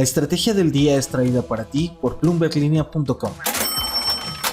La estrategia del día es traída para ti por BloombergLinea.com.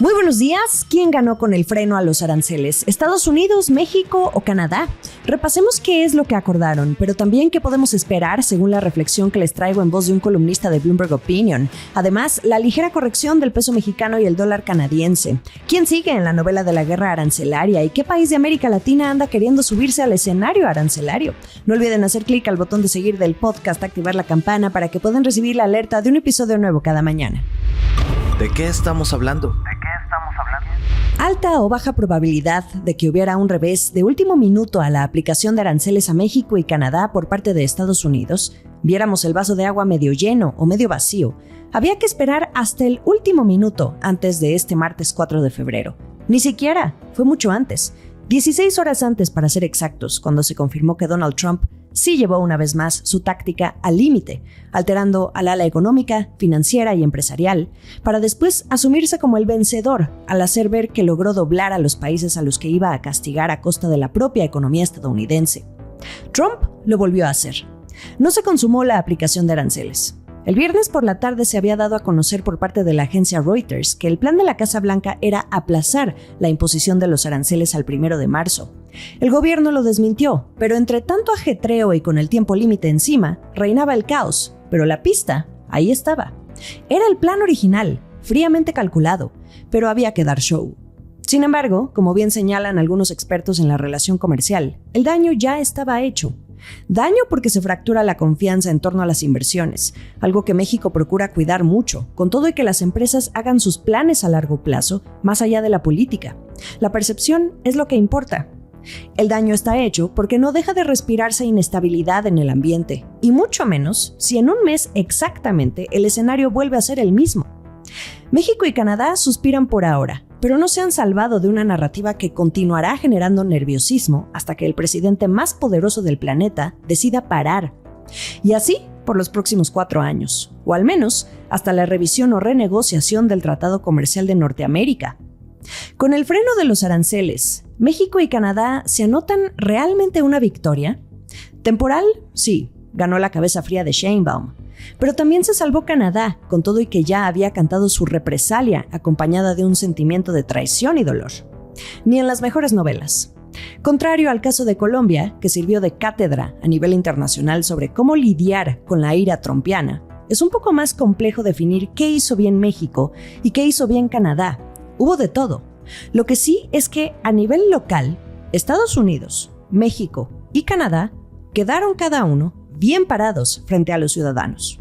Muy buenos días. ¿Quién ganó con el freno a los aranceles? ¿Estados Unidos, México o Canadá? Repasemos qué es lo que acordaron, pero también qué podemos esperar según la reflexión que les traigo en voz de un columnista de Bloomberg Opinion. Además, la ligera corrección del peso mexicano y el dólar canadiense. ¿Quién sigue en la novela de la guerra arancelaria? ¿Y qué país de América Latina anda queriendo subirse al escenario arancelario? No olviden hacer clic al botón de seguir del podcast, activar la campana para que puedan recibir la alerta de un episodio nuevo cada mañana. ¿De qué estamos hablando? Alta o baja probabilidad de que hubiera un revés de último minuto a la aplicación de aranceles a México y Canadá por parte de Estados Unidos, viéramos el vaso de agua medio lleno o medio vacío. Había que esperar hasta el último minuto antes de este martes 4 de febrero. Ni siquiera, fue mucho antes. 16 horas antes para ser exactos, cuando se confirmó que Donald Trump sí llevó una vez más su táctica al límite, alterando al ala económica, financiera y empresarial, para después asumirse como el vencedor al hacer ver que logró doblar a los países a los que iba a castigar a costa de la propia economía estadounidense. Trump lo volvió a hacer. No se consumó la aplicación de aranceles. El viernes por la tarde se había dado a conocer por parte de la agencia Reuters que el plan de la Casa Blanca era aplazar la imposición de los aranceles al 1 de marzo. El gobierno lo desmintió, pero entre tanto ajetreo y con el tiempo límite encima, reinaba el caos, pero la pista ahí estaba. Era el plan original, fríamente calculado, pero había que dar show. Sin embargo, como bien señalan algunos expertos en la relación comercial, el daño ya estaba hecho. Daño porque se fractura la confianza en torno a las inversiones, algo que México procura cuidar mucho, con todo y que las empresas hagan sus planes a largo plazo, más allá de la política. La percepción es lo que importa. El daño está hecho porque no deja de respirarse inestabilidad en el ambiente, y mucho menos si en un mes exactamente el escenario vuelve a ser el mismo. México y Canadá suspiran por ahora, pero no se han salvado de una narrativa que continuará generando nerviosismo hasta que el presidente más poderoso del planeta decida parar. Y así por los próximos 4 años, o al menos hasta la revisión o renegociación del Tratado Comercial de Norteamérica. Con el freno de los aranceles, ¿México y Canadá se anotan realmente una victoria? ¿Temporal? Sí, ganó la cabeza fría de Sheinbaum. Pero también se salvó Canadá, con todo y que ya había cantado su represalia acompañada de un sentimiento de traición y dolor. Ni en las mejores novelas. Contrario al caso de Colombia, que sirvió de cátedra a nivel internacional sobre cómo lidiar con la ira trumpiana, es un poco más complejo definir qué hizo bien México y qué hizo bien Canadá. Hubo de todo. Lo que sí es que a nivel local, Estados Unidos, México y Canadá quedaron cada uno bien parados frente a los ciudadanos.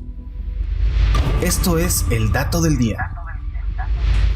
Esto es el dato del día.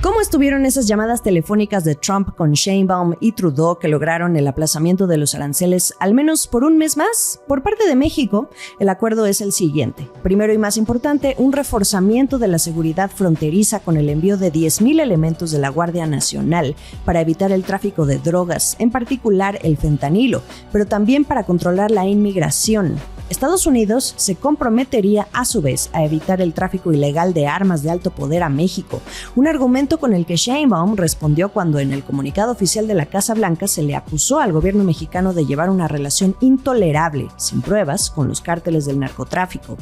¿Cómo estuvieron esas llamadas telefónicas de Trump con Sheinbaum y Trudeau que lograron el aplazamiento de los aranceles al menos por un mes más? Por parte de México, el acuerdo es el siguiente. Primero y más importante, un reforzamiento de la seguridad fronteriza con el envío de 10,000 elementos de la Guardia Nacional para evitar el tráfico de drogas, en particular el fentanilo, pero también para controlar la inmigración. Estados Unidos se comprometería a su vez a evitar el tráfico ilegal de armas de alto poder a México, un argumento con el que Sheinbaum respondió cuando en el comunicado oficial de la Casa Blanca se le acusó al gobierno mexicano de llevar una relación intolerable, sin pruebas, con los cárteles del narcotráfico.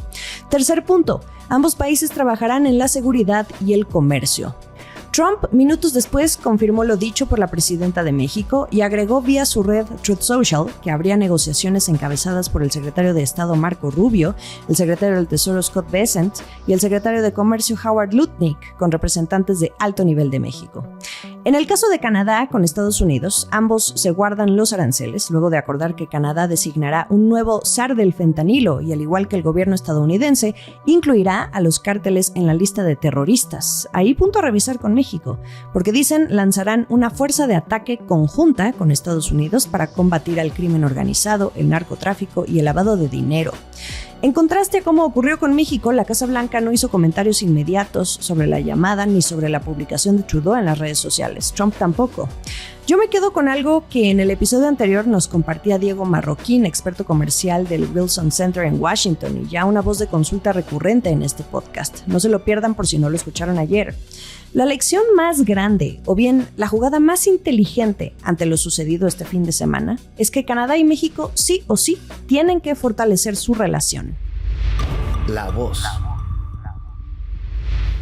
Tercer punto, ambos países trabajarán en la seguridad y el comercio. Trump, minutos después, confirmó lo dicho por la presidenta de México y agregó vía su red Truth Social que habría negociaciones encabezadas por el secretario de Estado Marco Rubio, el secretario del Tesoro Scott Bessent y el secretario de Comercio Howard Lutnick, con representantes de alto nivel de México. En el caso de Canadá con Estados Unidos, ambos se guardan los aranceles luego de acordar que Canadá designará un nuevo zar del fentanilo y, al igual que el gobierno estadounidense, incluirá a los cárteles en la lista de terroristas. Ahí punto a revisar con México, porque dicen lanzarán una fuerza de ataque conjunta con Estados Unidos para combatir al crimen organizado, el narcotráfico y el lavado de dinero. En contraste a cómo ocurrió con México, la Casa Blanca no hizo comentarios inmediatos sobre la llamada ni sobre la publicación de Trudeau en las redes sociales. Trump tampoco. Yo me quedo con algo que en el episodio anterior nos compartía Diego Marroquín, experto comercial del Wilson Center en Washington y ya una voz de consulta recurrente en este podcast. No se lo pierdan por si no lo escucharon ayer. La lección más grande, o bien la jugada más inteligente ante lo sucedido este fin de semana, es que Canadá y México sí o sí tienen que fortalecer su relación. La voz.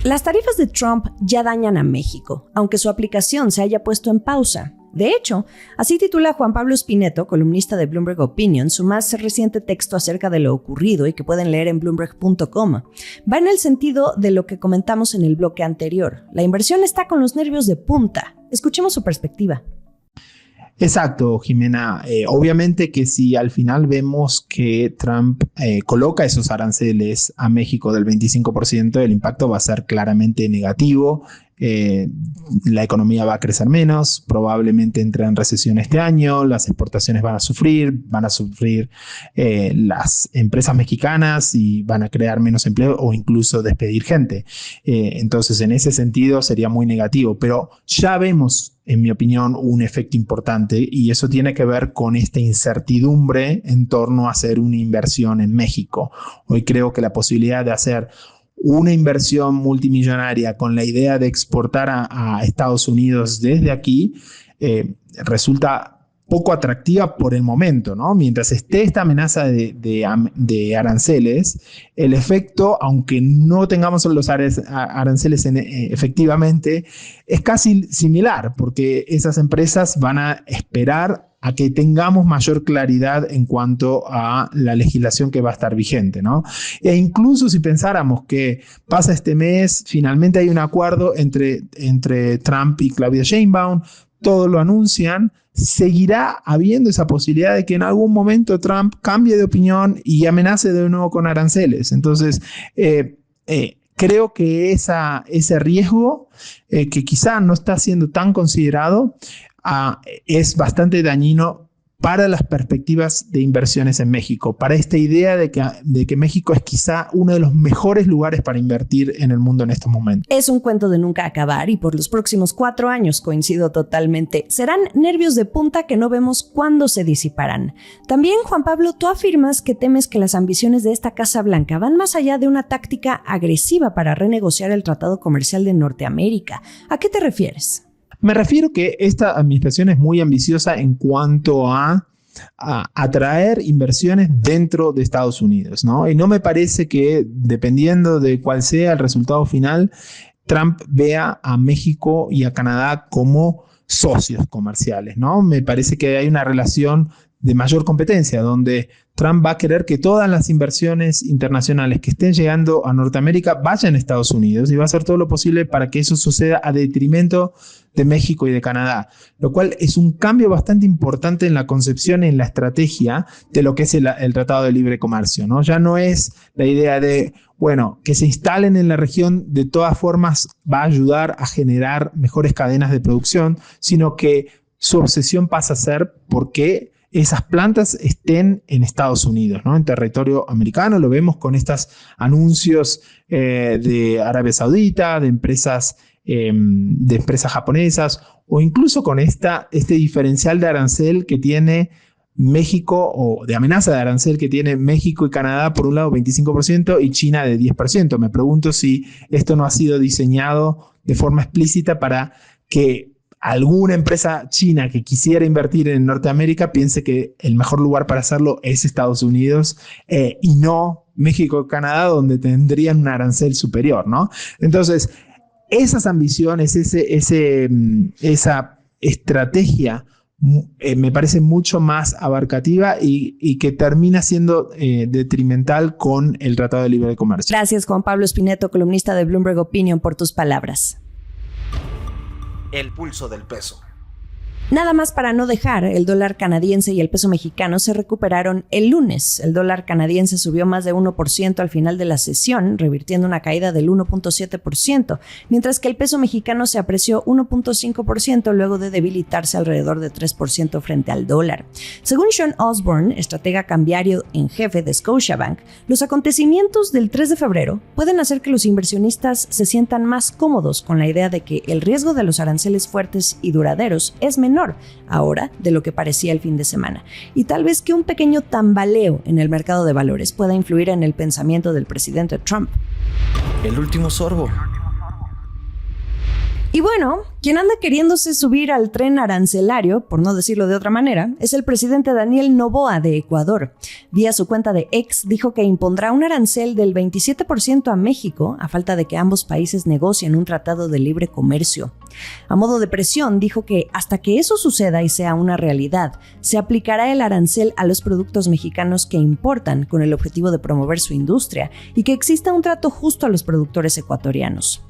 Las tarifas de Trump ya dañan a México, aunque su aplicación se haya puesto en pausa. De hecho, así titula Juan Pablo Spineto, columnista de Bloomberg Opinion, su más reciente texto acerca de lo ocurrido y que pueden leer en bloomberg.com. Va en el sentido de lo que comentamos en el bloque anterior. La inversión está con los nervios de punta. Escuchemos su perspectiva. Exacto, Jimena. Obviamente que si al final vemos que Trump coloca esos aranceles a México del 25%, el impacto va a ser claramente negativo. La economía va a crecer menos, probablemente entre en recesión este año, las exportaciones van a sufrir las empresas mexicanas y van a crear menos empleo o incluso despedir gente. Entonces, en ese sentido sería muy negativo, pero ya vemos, en mi opinión, un efecto importante y eso tiene que ver con esta incertidumbre en torno a hacer una inversión en México. Hoy creo que la posibilidad de hacer una inversión multimillonaria con la idea de exportar a Estados Unidos desde aquí resulta poco atractiva por el momento, ¿no? Mientras esté esta amenaza de aranceles, el efecto, aunque no tengamos los aranceles efectivamente, es casi similar, porque esas empresas van a esperar a que tengamos mayor claridad en cuanto a la legislación que va a estar vigente, ¿no? E incluso si pensáramos que pasa este mes, finalmente hay un acuerdo entre Trump y Claudia Sheinbaum, todos lo anuncian, seguirá habiendo esa posibilidad de que en algún momento Trump cambie de opinión y amenace de nuevo con aranceles. Entonces, creo que ese riesgo, que quizá no está siendo tan considerado, es bastante dañino para las perspectivas de inversiones en México, para esta idea de que México es quizá uno de los mejores lugares para invertir en el mundo en estos momentos. Es un cuento de nunca acabar y por los próximos 4 años, coincido totalmente. Serán nervios de punta que no vemos cuándo se disiparán. También, Juan Pablo, tú afirmas que temes que las ambiciones de esta Casa Blanca van más allá de una táctica agresiva para renegociar el Tratado Comercial de Norteamérica. ¿A qué te refieres? Me refiero que esta administración es muy ambiciosa en cuanto a atraer inversiones dentro de Estados Unidos, ¿no? Y no me parece que, dependiendo de cuál sea el resultado final, Trump vea a México y a Canadá como socios comerciales, ¿no? Me parece que hay una relación de mayor competencia, donde Trump va a querer que todas las inversiones internacionales que estén llegando a Norteamérica vayan a Estados Unidos y va a hacer todo lo posible para que eso suceda a detrimento de México y de Canadá, lo cual es un cambio bastante importante en la concepción y en la estrategia de lo que es el Tratado de Libre Comercio, ¿no? Ya no es la idea de, bueno, que se instalen en la región, de todas formas va a ayudar a generar mejores cadenas de producción, sino que su obsesión pasa a ser por qué esas plantas estén en Estados Unidos, ¿no? En territorio americano. Lo vemos con estos anuncios de Arabia Saudita, de empresas japonesas, o incluso con este diferencial de arancel que tiene México, o de amenaza de arancel que tiene México y Canadá, por un lado 25% y China de 10%. Me pregunto si esto no ha sido diseñado de forma explícita para que alguna empresa china que quisiera invertir en Norteamérica piense que el mejor lugar para hacerlo es Estados Unidos y no México y Canadá, donde tendrían un arancel superior, ¿no? Entonces, esas ambiciones, esa estrategia me parece mucho más abarcativa y que termina siendo detrimental con el Tratado de Libre Comercio. Gracias, Juan Pablo Spineto, columnista de Bloomberg Opinion, por tus palabras. El pulso del peso. Nada más para no dejar, el dólar canadiense y el peso mexicano se recuperaron el lunes. El dólar canadiense subió más de 1% al final de la sesión, revirtiendo una caída del 1.7%, mientras que el peso mexicano se apreció 1.5% luego de debilitarse alrededor de 3% frente al dólar. Según Sean Osborne, estratega cambiario en jefe de Scotiabank, los acontecimientos del 3 de febrero pueden hacer que los inversionistas se sientan más cómodos con la idea de que el riesgo de los aranceles fuertes y duraderos es menor ahora de lo que parecía el fin de semana, y tal vez que un pequeño tambaleo en el mercado de valores pueda influir en el pensamiento del presidente Trump. El último sorbo. Y bueno, quien anda queriéndose subir al tren arancelario, por no decirlo de otra manera, es el presidente Daniel Noboa de Ecuador. Vía su cuenta de X dijo que impondrá un arancel del 27% a México a falta de que ambos países negocien un tratado de libre comercio. A modo de presión, dijo que hasta que eso suceda y sea una realidad, se aplicará el arancel a los productos mexicanos que importan con el objetivo de promover su industria y que exista un trato justo a los productores ecuatorianos.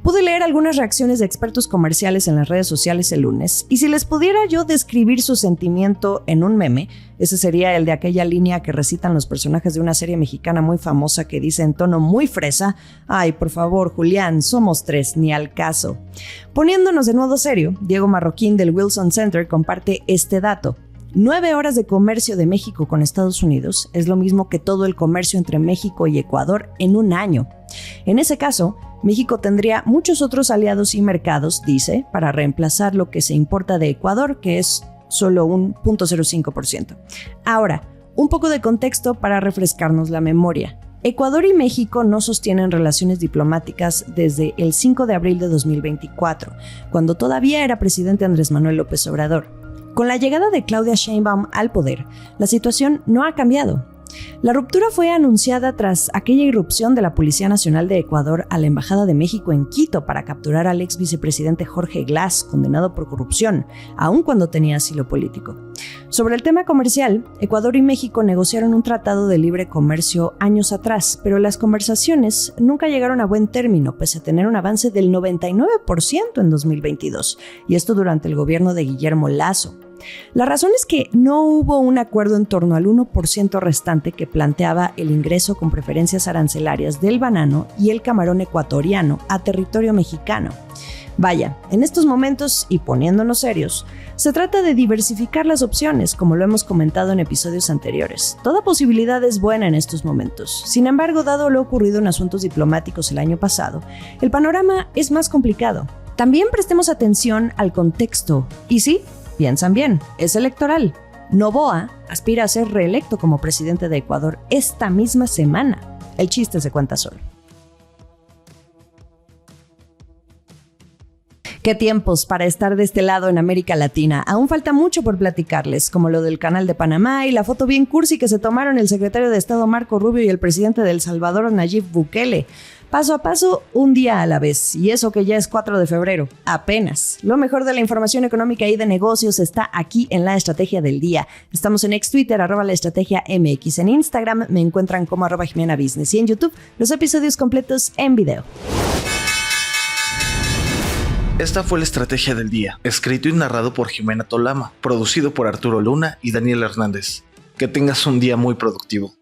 Pude leer algunas reacciones de expertos comerciales en las redes sociales el lunes, y si les pudiera yo describir su sentimiento en un meme, ese sería el de aquella línea que recitan los personajes de una serie mexicana muy famosa que dice en tono muy fresa: "Ay, por favor, Julián, somos 3, ni al caso". Poniéndonos de modo serio, Diego Marroquín del Wilson Center comparte este dato. 9 horas de comercio de México con Estados Unidos es lo mismo que todo el comercio entre México y Ecuador en un año. En ese caso, México tendría muchos otros aliados y mercados, dice, para reemplazar lo que se importa de Ecuador, que es solo un 0.05%. Ahora, un poco de contexto para refrescarnos la memoria. Ecuador y México no sostienen relaciones diplomáticas desde el 5 de abril de 2024, cuando todavía era presidente Andrés Manuel López Obrador. Con la llegada de Claudia Sheinbaum al poder, la situación no ha cambiado. La ruptura fue anunciada tras aquella irrupción de la Policía Nacional de Ecuador a la Embajada de México en Quito para capturar al ex vicepresidente Jorge Glass, condenado por corrupción, aun cuando tenía asilo político. Sobre el tema comercial, Ecuador y México negociaron un tratado de libre comercio años atrás, pero las conversaciones nunca llegaron a buen término, pese a tener un avance del 99% en 2022, y esto durante el gobierno de Guillermo Lasso. La razón es que no hubo un acuerdo en torno al 1% restante que planteaba el ingreso con preferencias arancelarias del banano y el camarón ecuatoriano a territorio mexicano. Vaya, en estos momentos, y poniéndonos serios, se trata de diversificar las opciones, como lo hemos comentado en episodios anteriores. Toda posibilidad es buena en estos momentos. Sin embargo, dado lo ocurrido en asuntos diplomáticos el año pasado, el panorama es más complicado. También prestemos atención al contexto. Y sí, piensan bien, es electoral. Noboa aspira a ser reelecto como presidente de Ecuador esta misma semana. El chiste se cuenta solo. Qué tiempos para estar de este lado en América Latina. Aún falta mucho por platicarles, como lo del Canal de Panamá y la foto bien cursi que se tomaron el secretario de Estado Marco Rubio y el presidente de El Salvador Nayib Bukele. Paso a paso, un día a la vez. Y eso que ya es 4 de febrero. Apenas. Lo mejor de la información económica y de negocios está aquí en La Estrategia del Día. Estamos en ex-Twitter, @laestrategiamx. En Instagram me encuentran como @JimenaBusiness. Y en YouTube, los episodios completos en video. Esta fue La Estrategia del Día, escrito y narrado por Jimena Tolama, producido por Arturo Luna y Daniel Hernández. Que tengas un día muy productivo.